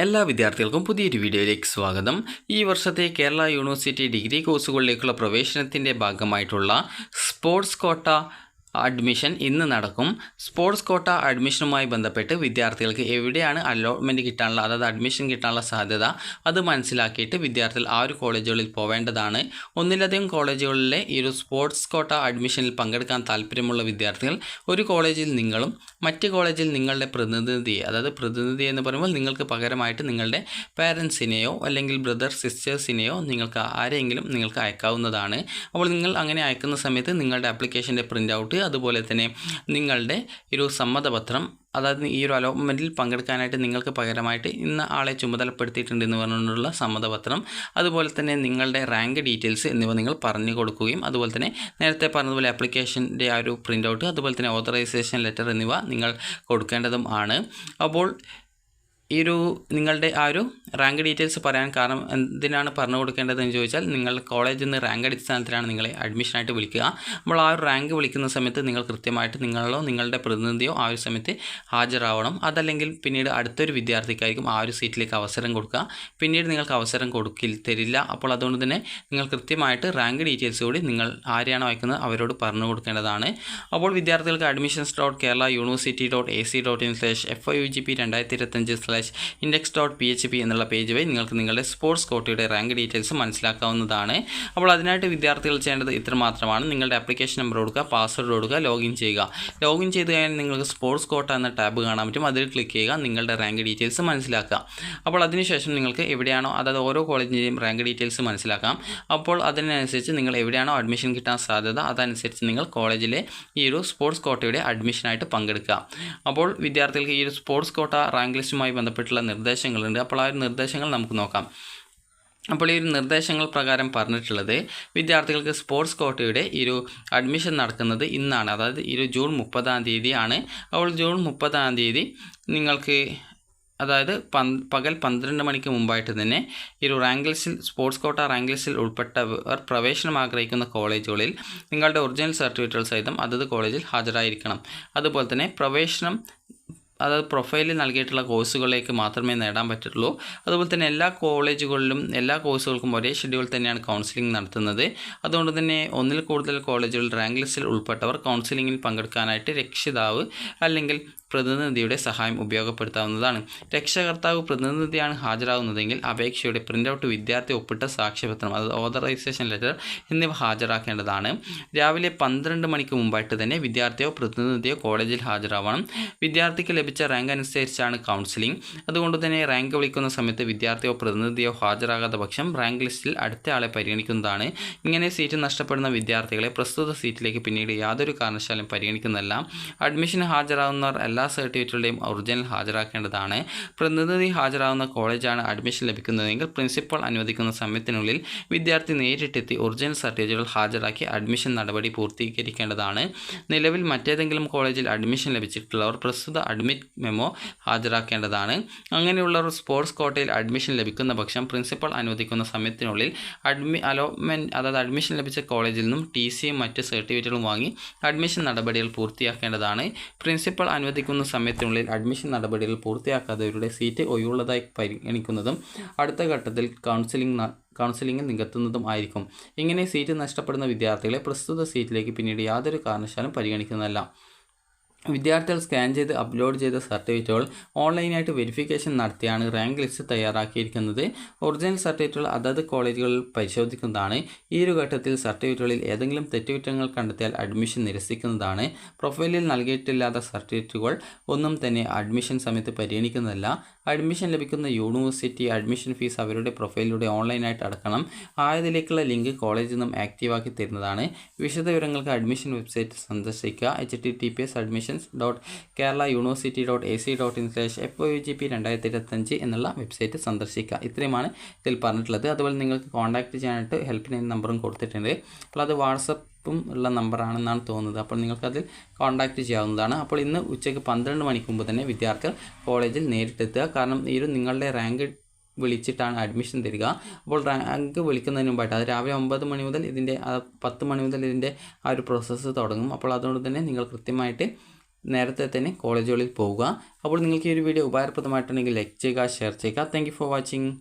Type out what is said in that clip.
എല്ലാ വിദ്യാർത്ഥികൾക്കും പുതിയൊരു വീഡിയോയിലേക്ക് സ്വാഗതം. ഈ വർഷത്തെ കേരള യൂണിവേഴ്സിറ്റി ഡിഗ്രി കോഴ്സുകളിലേക്കുള്ള പ്രവേശനത്തിൻ്റെ ഭാഗമായിട്ടുള്ള സ്പോർട്സ് കോട്ട അഡ്മിഷൻ ഇന്ന് നടക്കും. സ്പോർട്സ് കോട്ട അഡ്മിഷനുമായി ബന്ധപ്പെട്ട് വിദ്യാർത്ഥികൾക്ക് എവിടെയാണ് അലോട്ട്മെൻറ്റ് കിട്ടാനുള്ള, അതായത് അഡ്മിഷൻ കിട്ടാനുള്ള സാധ്യത, അത് മനസ്സിലാക്കിയിട്ട് വിദ്യാർത്ഥികൾ ആ ഒരു കോളേജുകളിൽ പോവേണ്ടതാണ്. ഒന്നിലധികം കോളേജുകളിലെ ഈ ഒരു സ്പോർട്സ് കോട്ട അഡ്മിഷനിൽ പങ്കെടുക്കാൻ താല്പര്യമുള്ള വിദ്യാർത്ഥികൾ ഒരു കോളേജിൽ നിങ്ങളും മറ്റ് കോളേജിൽ നിങ്ങളുടെ പ്രതിനിധിയെ, അതായത് പ്രതിനിധി എന്ന് പറയുമ്പോൾ നിങ്ങൾക്ക് പകരമായിട്ട് നിങ്ങളുടെ പാരൻസിനെയോ അല്ലെങ്കിൽ ബ്രദർ സിസ്റ്റേഴ്സിനെയോ നിങ്ങൾക്ക് ആരെങ്കിലും നിങ്ങൾക്ക് അയക്കാവുന്നതാണ്. അപ്പോൾ നിങ്ങൾ അങ്ങനെ അയക്കുന്ന സമയത്ത് നിങ്ങളുടെ ആപ്ലിക്കേഷൻ്റെ പ്രിൻ്റ് ഔട്ട്, അതുപോലെ തന്നെ നിങ്ങളുടെ ഒരു സമ്മതപത്രം, അതായത് ഈ ഒരു അലോട്ട്മെൻറ്റിൽ പങ്കെടുക്കാനായിട്ട് നിങ്ങൾക്ക് പകരമായിട്ട് ഇന്ന ആളെ ചുമതലപ്പെടുത്തിയിട്ടുണ്ട് എന്ന് പറഞ്ഞുകൊണ്ടുള്ള സമ്മതപത്രം, അതുപോലെ തന്നെ നിങ്ങളുടെ റാങ്ക് ഡീറ്റെയിൽസ് എന്നിവ നിങ്ങൾ പറഞ്ഞു കൊടുക്കുകയും, അതുപോലെ തന്നെ നേരത്തെ പറഞ്ഞതുപോലെ ആപ്ലിക്കേഷൻ്റെ ആ ഒരു പ്രിൻ്റ് ഔട്ട്, അതുപോലെ തന്നെ ഓതറൈസേഷൻ ലെറ്റർ എന്നിവ നിങ്ങൾ കൊടുക്കേണ്ടതും ആണ്. അപ്പോൾ ഈ ഒരു നിങ്ങളുടെ ആ ഒരു റാങ്ക് ഡീറ്റെയിൽസ് പറയാൻ കാരണം എന്തിനാണ് പറഞ്ഞു കൊടുക്കേണ്ടതെന്ന് ചോദിച്ചാൽ, നിങ്ങൾ കോളേജിൽ നിന്ന് റാങ്ക് അടിസ്ഥാനത്തിലാണ് നിങ്ങളെ അഡ്മിഷനായിട്ട് വിളിക്കുക. അപ്പോൾ ആ ഒരു റാങ്ക് വിളിക്കുന്ന സമയത്ത് നിങ്ങൾ കൃത്യമായിട്ട് നിങ്ങളോ നിങ്ങളുടെ പ്രതിനിധിയോ ആ ഒരു സമയത്ത് ഹാജരാവണം. അതല്ലെങ്കിൽ പിന്നീട് അടുത്തൊരു വിദ്യാർത്ഥിക്കായിരിക്കും ആ ഒരു സീറ്റിലേക്ക് അവസരം കൊടുക്കുക, പിന്നീട് നിങ്ങൾക്ക് അവസരം തരില്ല. അപ്പോൾ അതുകൊണ്ട് തന്നെ നിങ്ങൾ കൃത്യമായിട്ട് റാങ്ക് ഡീറ്റെയിൽസ് കൂടി നിങ്ങൾ ആരെയാണോ അയക്കുന്നത് അവരോട് പറഞ്ഞു കൊടുക്കേണ്ടതാണ്. അപ്പോൾ വിദ്യാർത്ഥികൾക്ക് admissions.keralauniversity.ac.in/FIUGP 2025/index.php എന്നുള്ള പേജ് വഴി നിങ്ങൾക്ക് നിങ്ങളുടെ സ്പോർട്സ് കോട്ടയുടെ റാങ്ക് ഡീറ്റെയിൽസ് മനസ്സിലാക്കാവുന്നതാണ്. അപ്പോൾ അതിനായിട്ട് വിദ്യാർത്ഥികൾ ചെയ്യേണ്ടത് ഇത്രമാത്രമാണ്. നിങ്ങളുടെ ആപ്ലിക്കേഷൻ നമ്പർ കൊടുക്കുക, പാസ്വേഡ് കൊടുക്കുക, ലോഗിൻ ചെയ്യുക. ലോഗിൻ ചെയ്ത് കഴിഞ്ഞാൽ നിങ്ങൾക്ക് സ്പോർട്സ് കോട്ട എന്ന ടാബ് കാണാൻ പറ്റും. അതിൽ ക്ലിക്ക് ചെയ്യുക, നിങ്ങളുടെ റാങ്ക് ഡീറ്റെയിൽസ് മനസ്സിലാക്കുക. അപ്പോൾ അതിനുശേഷം നിങ്ങൾക്ക് എവിടെയാണോ, അതായത് ഓരോ കോളേജിൻ്റെയും റാങ്ക് ഡീറ്റെയിൽസ് മനസ്സിലാക്കാം. അപ്പോൾ അതിനനുസരിച്ച് നിങ്ങൾ എവിടെയാണോ അഡ്മിഷൻ കിട്ടാൻ സാധ്യത, അതനുസരിച്ച് നിങ്ങൾ കോളേജിലെ ഈ ഒരു സ്പോർട്സ് കോട്ടയുടെ അഡ്മിഷനായിട്ട് പങ്കെടുക്കുക. അപ്പോൾ വിദ്യാർത്ഥികൾക്ക് ഈ ഒരു സ്പോർട്സ് കോട്ട റാങ്ക് ലിസ്റ്റുമായി ബന്ധപ്പെട്ടുള്ള നിർദ്ദേശങ്ങളുണ്ട്. അപ്പോൾ ആ ഒരു നിർദ്ദേശങ്ങൾ നമുക്ക് നോക്കാം. അപ്പോൾ ഈ ഒരു നിർദ്ദേശങ്ങൾ പ്രകാരം പറഞ്ഞിട്ടുള്ളത്, വിദ്യാർത്ഥികൾക്ക് സ്പോർട്സ് കോട്ടയുടെ ഈ ഒരു അഡ്മിഷൻ നടക്കുന്നത് ഇന്നാണ്, അതായത് ഈ ഒരു ജൂൺ 30 ആണ്. അപ്പോൾ ജൂൺ 30 നിങ്ങൾക്ക്, അതായത് പകൽ 12 മണിക്ക് മുമ്പായിട്ട് തന്നെ ഈ ഒരു റാങ്ക് ലിസ്റ്റിൽ, സ്പോർട്സ് കോട്ട റാങ്ക് ലിസ്റ്റിൽ ഉൾപ്പെട്ടവർ പ്രവേശനം ആഗ്രഹിക്കുന്ന കോളേജുകളിൽ നിങ്ങളുടെ ഒറിജിനൽ സർട്ടിഫിക്കറ്റുകൾ സഹിതം അതത് കോളേജിൽ ഹാജരായിരിക്കണം. അതുപോലെ തന്നെ പ്രവേശനം, അതായത് പ്രൊഫൈലിൽ നൽകിയിട്ടുള്ള കോഴ്സുകളിലേക്ക് മാത്രമേ നേടാൻ പറ്റുള്ളൂ. അതുപോലെ തന്നെ എല്ലാ കോളേജുകളിലും എല്ലാ കോഴ്സുകൾക്കും ഒരേ ഷെഡ്യൂൾ തന്നെയാണ് കൗൺസിലിംഗ് നടത്തുന്നത്. അതുകൊണ്ട് തന്നെ ഒന്നിൽ കൂടുതൽ കോളേജുകൾ റാങ്ക് ലിസ്റ്റിൽ ഉൾപ്പെട്ടവർ കൗൺസിലിംഗിൽ പങ്കെടുക്കാനായിട്ട് രക്ഷിതാവ് അല്ലെങ്കിൽ പ്രതിനിധിയുടെ സഹായം ഉപയോഗപ്പെടുത്താവുന്നതാണ്. രക്ഷകർത്താവ് പ്രതിനിധിയാണ് ഹാജരാകുന്നതെങ്കിൽ അപേക്ഷയുടെ പ്രിൻ്റ് വിദ്യാർത്ഥി ഒപ്പിട്ട സാക്ഷ്യപത്രം, അതായത് ഓതറൈസേഷൻ ലെറ്റർ എന്നിവ ഹാജരാക്കേണ്ടതാണ്. രാവിലെ 12 മണിക്ക് മുമ്പായിട്ട് തന്നെ വിദ്യാർത്ഥിയോ പ്രതിനിധിയോ കോളേജിൽ ഹാജരാവണം. വിദ്യാർത്ഥിക്ക് ലഭിച്ച റാങ്ക് അനുസരിച്ചാണ് കൗൺസിലിംഗ്. അതുകൊണ്ട് തന്നെ റാങ്ക് വിളിക്കുന്ന സമയത്ത് വിദ്യാർത്ഥിയോ പ്രതിനിധിയോ ഹാജരാകാത്ത പക്ഷം റാങ്ക് ലിസ്റ്റിൽ അടുത്ത ആളെ പരിഗണിക്കുന്നതാണ്. ഇങ്ങനെ സീറ്റ് നഷ്ടപ്പെടുന്ന വിദ്യാർത്ഥികളെ പ്രസ്തുത സീറ്റിലേക്ക് പിന്നീട് യാതൊരു കാരണവശാലും പരിഗണിക്കുന്നതല്ല. അഡ്മിഷന് ഹാജരാകുന്നവർ എല്ലാ സർട്ടിഫിക്കറ്റുകളുടെയും ഒറിജിനൽ ഹാജരാക്കേണ്ടതാണ്. പ്രതിനിധി ഹാജരാകുന്ന കോളേജാണ് അഡ്മിഷൻ ലഭിക്കുന്നതെങ്കിൽ പ്രിൻസിപ്പൽ അനുവദിക്കുന്ന സമയത്തിനുള്ളിൽ വിദ്യാർത്ഥി നേരിട്ടെത്തി ഒറിജിനൽ സർട്ടിഫിക്കറ്റുകൾ ഹാജരാക്കി അഡ്മിഷൻ നടപടി പൂർത്തീകരിക്കേണ്ടതാണ്. നിലവിൽ മറ്റേതെങ്കിലും കോളേജിൽ അഡ്മിഷൻ ലഭിച്ചിട്ടുള്ളവർ പ്രസ്തുത അഡ്മിറ്റ് മെമ്മോ ഹാജരാക്കേണ്ടതാണ്. അങ്ങനെയുള്ളവർ സ്പോർട്സ് കോട്ടയിൽ അഡ്മിഷൻ ലഭിക്കുന്ന പക്ഷം പ്രിൻസിപ്പൽ അനുവദിക്കുന്ന സമയത്തിനുള്ളിൽ അലോട്ട്മെൻറ്റ്, അതായത് അഡ്മിഷൻ ലഭിച്ച കോളേജിൽ നിന്നും TCയും മറ്റ് സർട്ടിഫിക്കറ്റുകളും വാങ്ങി അഡ്മിഷൻ നടപടികൾ പൂർത്തിയാക്കേണ്ടതാണ്. പ്രിൻസിപ്പൽ അനുവദിക്കുന്ന സമയത്തിനുള്ളിൽ അഡ്മിഷൻ നടപടികൾ പൂർത്തിയാക്കാത്തവരുടെ സീറ്റ് ഒഴിവുള്ളതായി പരിഗണിക്കുന്നതും അടുത്ത ഘട്ടത്തിൽ കൗൺസിലിംഗ് നികത്തുന്നതും ആയിരിക്കും. ഇങ്ങനെ സീറ്റ് നഷ്ടപ്പെടുന്ന വിദ്യാർത്ഥികളെ പ്രസ്തുത സീറ്റിലേക്ക് പിന്നീട് യാതൊരു കാരണവശാലും പരിഗണിക്കുന്നതല്ല. വിദ്യാർത്ഥികൾ സ്കാൻ ചെയ്ത് അപ്ലോഡ് ചെയ്ത സർട്ടിഫിക്കറ്റുകൾ ഓൺലൈനായിട്ട് വെരിഫിക്കേഷൻ നടത്തിയാണ് റാങ്ക് ലിസ്റ്റ് തയ്യാറാക്കിയിരിക്കുന്നത്. ഒറിജിനൽ സർട്ടിഫിക്കറ്റുകൾ അതത് കോളേജുകളിൽ പരിശോധിക്കുന്നതാണ്. ഈ ഒരു ഘട്ടത്തിൽ സർട്ടിഫിക്കറ്റുകളിൽ ഏതെങ്കിലും തെറ്റുകുറ്റങ്ങൾ കണ്ടെത്തിയാൽ അഡ്മിഷൻ നിരസിക്കുന്നതാണ്. പ്രൊഫൈലിൽ നൽകിയിട്ടില്ലാത്ത സർട്ടിഫിക്കറ്റുകൾ ഒന്നും തന്നെ അഡ്മിഷൻ സമയത്ത് പരിഗണിക്കുന്നതല്ല. അഡ്മിഷൻ ലഭിക്കുന്ന യൂണിവേഴ്സിറ്റി അഡ്മിഷൻ ഫീസ് അവരുടെ പ്രൊഫൈലിലൂടെ ഓൺലൈനായിട്ട് അടക്കണം. ആയതിലേക്കുള്ള ലിങ്ക് കോളേജിൽ നിന്നും ആക്റ്റീവാക്കി തരുന്നതാണ്. വിശദവിവരങ്ങൾക്ക് അഡ്മിഷൻ വെബ്സൈറ്റ് സന്ദർശിക്കുക. https://keralauniversity.ac.in/FIUGP 2025 എന്നുള്ള വെബ്സൈറ്റ് സന്ദർശിക്കുക. ഇത്രയുമാണ് ഇതിൽ പറഞ്ഞിട്ടുള്ളത്. അതുപോലെ നിങ്ങൾക്ക് കോൺടാക്റ്റ് ചെയ്യാനായിട്ട് ഹെൽപ്പ് ലൈൻ നമ്പറും കൊടുത്തിട്ടുണ്ട്. അപ്പോൾ അത് വാട്സപ്പും ഉള്ള നമ്പറാണെന്നാണ് തോന്നുന്നത്. അപ്പോൾ നിങ്ങൾക്കതിൽ കോൺടാക്റ്റ് ചെയ്യാവുന്നതാണ്. അപ്പോൾ ഇന്ന് ഉച്ചയ്ക്ക് 12 മണിക്ക് മുമ്പ് തന്നെ വിദ്യാർത്ഥികൾ കോളേജിൽ നേരിട്ടെത്തുക. കാരണം ഈ ഒരു നിങ്ങളുടെ റാങ്ക് വിളിച്ചിട്ടാണ് അഡ്മിഷൻ തരിക. അപ്പോൾ റാങ്ക് വിളിക്കുന്നതിന് മുമ്പായിട്ട്, അത് രാവിലെ 9 മണി മുതൽ ഇതിൻ്റെ 10 മണി മുതൽ ഇതിൻ്റെ ആ ഒരു പ്രോസസ്സ് തുടങ്ങും. അപ്പോൾ അതുകൊണ്ട് തന്നെ നിങ്ങൾ കൃത്യമായിട്ട് നേരത്തെ തന്നെ കോളേജുകളിൽ പോവുക. അപ്പോൾ നിങ്ങൾക്ക് ഈ ഒരു വീഡിയോ ഉപകാരപ്രദമായിട്ടുണ്ടെങ്കിൽ ലൈക്ക് ചെയ്യുക, ഷെയർ ചെയ്യുക. Thank you for watching.